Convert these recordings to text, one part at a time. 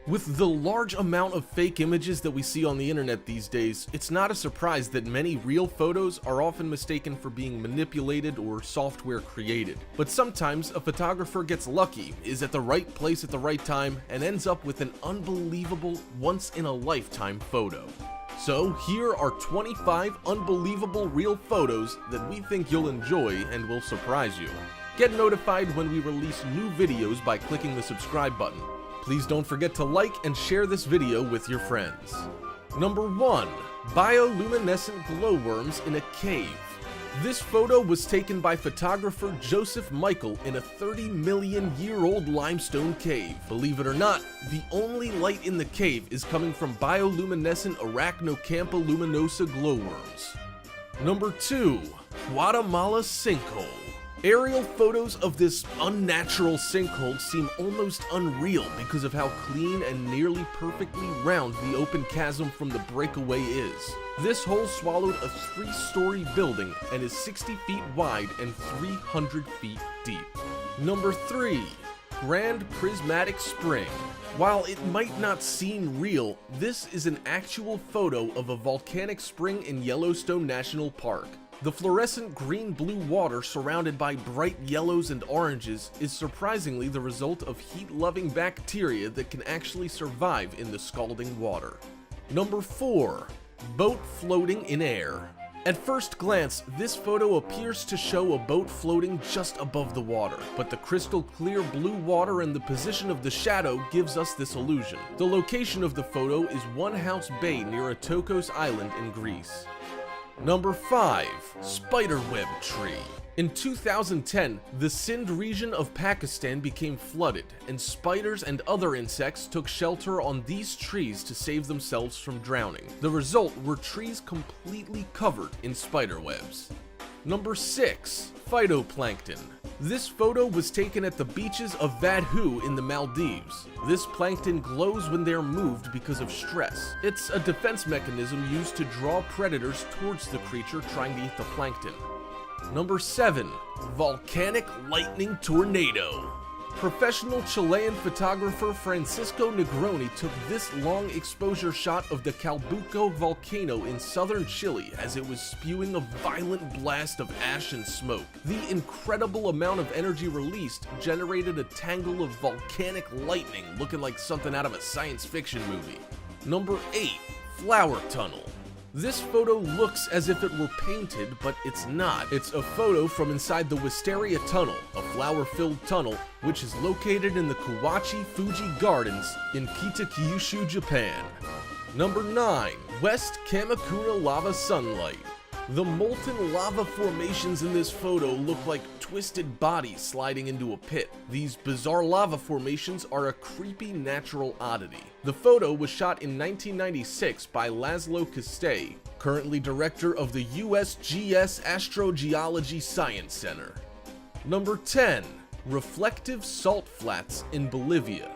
With the large amount of fake images that we see on the internet these days, it's not a surprise that many real photos are often mistaken for being manipulated or software created. But sometimes a photographer gets lucky, is at the right place at the right time, and ends up with an unbelievable, once-in-a-lifetime photo. So here are 25 unbelievable real photos that we think you'll enjoy and will surprise you. Get notified when we release new videos by clicking the subscribe button. Please don't forget to like and share this video with your friends. Number 1. Bioluminescent glowworms in a cave. This photo was taken by photographer Joseph Michael in a 30-million-year-old limestone cave. Believe it or not, the only light in the cave is coming from bioluminescent Arachnocampa luminosa glowworms. Number 2. Guatemala sinkhole. Aerial photos of this unnatural sinkhole seem almost unreal because of how clean and nearly perfectly round the open chasm from the breakaway is. This hole swallowed a 3-story building and is 60 feet wide and 300 feet deep. Number 3. Grand Prismatic Spring. While it might not seem real, this is an actual photo of a volcanic spring in Yellowstone National Park. The fluorescent green-blue water surrounded by bright yellows and oranges is surprisingly the result of heat-loving bacteria that can actually survive in the scalding water. Number 4. Boat floating in air. At first glance, this photo appears to show a boat floating just above the water, but the crystal clear blue water and the position of the shadow gives us this illusion. The location of the photo is One House Bay near Atokos Island in Greece. Number 5. Spiderweb tree. In 2010, the Sindh region of Pakistan became flooded, and spiders and other insects took shelter on these trees to save themselves from drowning. The result were trees completely covered in spiderwebs. Number 6. Phytoplankton. This photo was taken at the beaches of Vadhu in the Maldives. This plankton glows when they're moved because of stress. It's a defense mechanism used to draw predators towards the creature trying to eat the plankton. Number 7. Volcanic lightning tornado. Professional Chilean photographer Francisco Negroni took this long exposure shot of the Calbuco volcano in southern Chile as it was spewing a violent blast of ash and smoke. The incredible amount of energy released generated a tangle of volcanic lightning looking like something out of a science fiction movie. Number 8. Flower tunnel. This photo looks as if it were painted, but it's not. It's a photo from inside the Wisteria Tunnel, a flower-filled tunnel which is located in the Kawachi Fuji Gardens in Kita-Kyushu, Japan. Number 9. West Kamakura Lava Sunlight. The molten lava formations in this photo look like twisted bodies sliding into a pit. These bizarre lava formations are a creepy natural oddity. The photo was shot in 1996 by Laszlo Kastay, currently director of the USGS Astrogeology Science Center. Number 10. Reflective salt flats in Bolivia.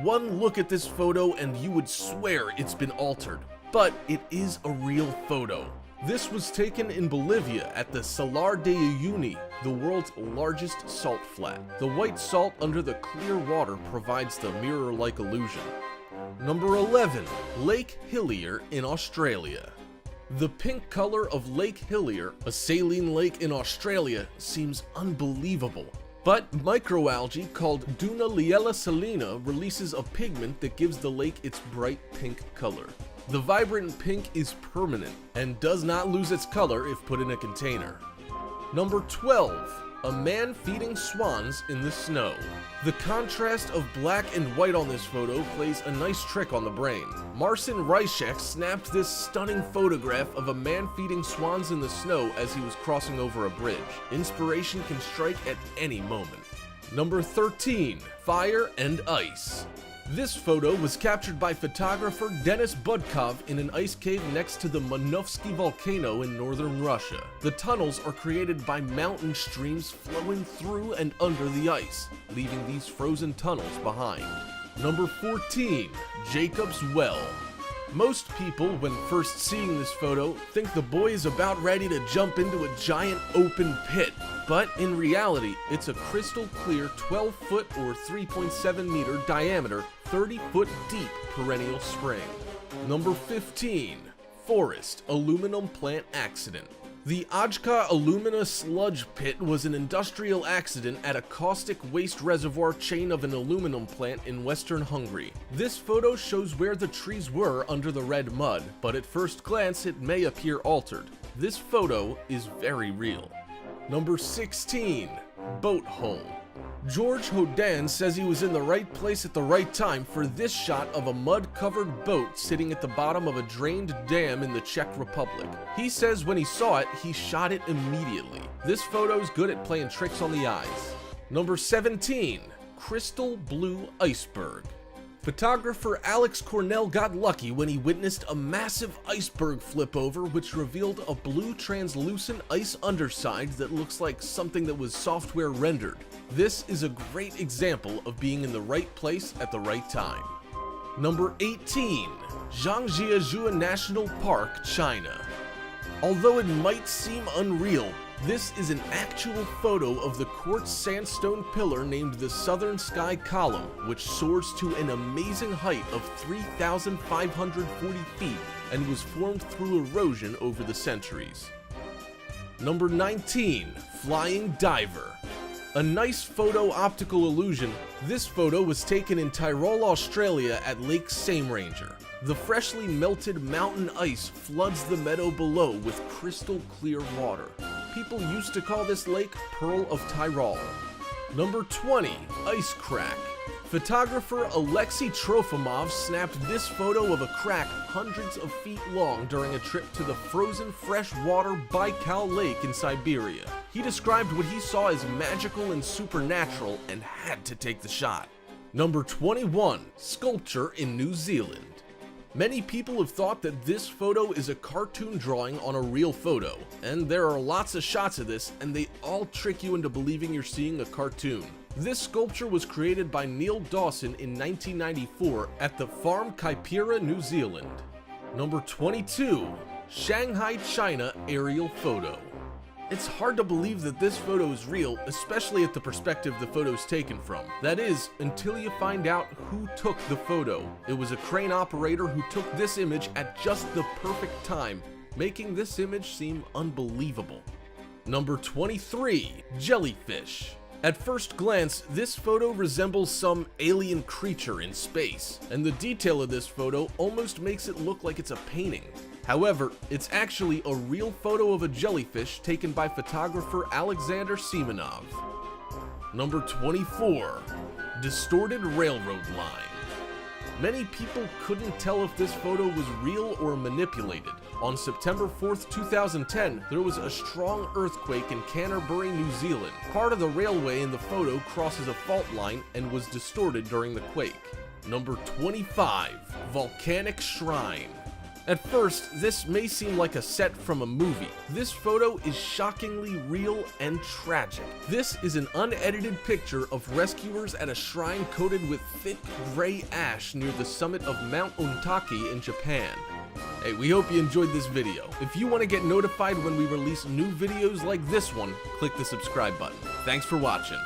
One look at this photo and you would swear it's been altered, but it is a real photo. This was taken in Bolivia at the Salar de Uyuni, the world's largest salt flat. The white salt under the clear water provides the mirror-like illusion. Number 11. Lake Hillier in Australia. The pink color of Lake Hillier, a saline lake in Australia, seems unbelievable. But microalgae called Dunaliella salina releases a pigment that gives the lake its bright pink color. The vibrant pink is permanent and does not lose its color if put in a container. Number 12. A man feeding swans in the snow. The contrast of black and white on this photo plays a nice trick on the brain. Marcin Ryszek snapped this stunning photograph of a man feeding swans in the snow as he was crossing over a bridge. Inspiration can strike at any moment. Number 13. Fire and ice. This photo was captured by photographer Denis Budkov in an ice cave next to the Manovsky volcano in northern Russia. The tunnels are created by mountain streams flowing through and under the ice, leaving these frozen tunnels behind. Number 14. Jacob's Well. Most people, when first seeing this photo, think the boy is about ready to jump into a giant open pit. But in reality, it's a crystal clear 12-foot or 3.7-meter diameter 30-foot deep perennial spring. Number 15. Forest Aluminum Plant Accident. The Ajka Alumina Sludge Pit was an industrial accident at a caustic waste reservoir chain of an aluminum plant in western Hungary. This photo shows where the trees were under the red mud, but at first glance it may appear altered. This photo is very real. Number 16. Boat hole. George Hodan says he was in the right place at the right time for this shot of a mud-covered boat sitting at the bottom of a drained dam in the Czech Republic. He says when he saw it, he shot it immediately. This photo's good at playing tricks on the eyes. Number 17. Crystal Blue Iceberg. Photographer Alex Cornell got lucky when he witnessed a massive iceberg flip over which revealed a blue translucent ice underside that looks like something that was software rendered. This is a great example of being in the right place at the right time. Number 18. Zhangjiajie National Park, China. Although it might seem unreal, this is an actual photo of the quartz sandstone pillar named the Southern Sky Column, which soars to an amazing height of 3,540 feet and was formed through erosion over the centuries. Number 19. Flying Diver. A nice photo optical illusion, this photo was taken in Tyrol, Australia at Lake Sameranger. The freshly melted mountain ice floods the meadow below with crystal clear water. People used to call this lake Pearl of Tyrol. Number 20. Ice Crack. Photographer Alexei Trofimov snapped this photo of a crack hundreds of feet long during a trip to the frozen freshwater Baikal Lake in Siberia. He described what he saw as magical and supernatural and had to take the shot. Number 21. Sculpture in New Zealand. Many people have thought that this photo is a cartoon drawing on a real photo, and there are lots of shots of this, and they all trick you into believing you're seeing a cartoon. This sculpture was created by Neil Dawson in 1994 at the Farm Kaipira, New Zealand. Number 22. Shanghai, China aerial photo. It's hard to believe that this photo is real, especially at the perspective the photo's taken from. That is, until you find out who took the photo. It was a crane operator who took this image at just the perfect time, making this image seem unbelievable. Number 23. Jellyfish. At first glance, this photo resembles some alien creature in space, and the detail of this photo almost makes it look like it's a painting. However, it's actually a real photo of a jellyfish taken by photographer Alexander Semenov. Number 24. Distorted railroad line. Many people couldn't tell if this photo was real or manipulated. On September 4th, 2010, there was a strong earthquake in Canterbury, New Zealand. Part of the railway in the photo crosses a fault line and was distorted during the quake. Number 25. Volcanic Shrine. At first, this may seem like a set from a movie. This photo is shockingly real and tragic. This is an unedited picture of rescuers at a shrine coated with thick gray ash near the summit of Mount Ontake in Japan. Hey, we hope you enjoyed this video. If you want to get notified when we release new videos like this one, click the subscribe button. Thanks for watching.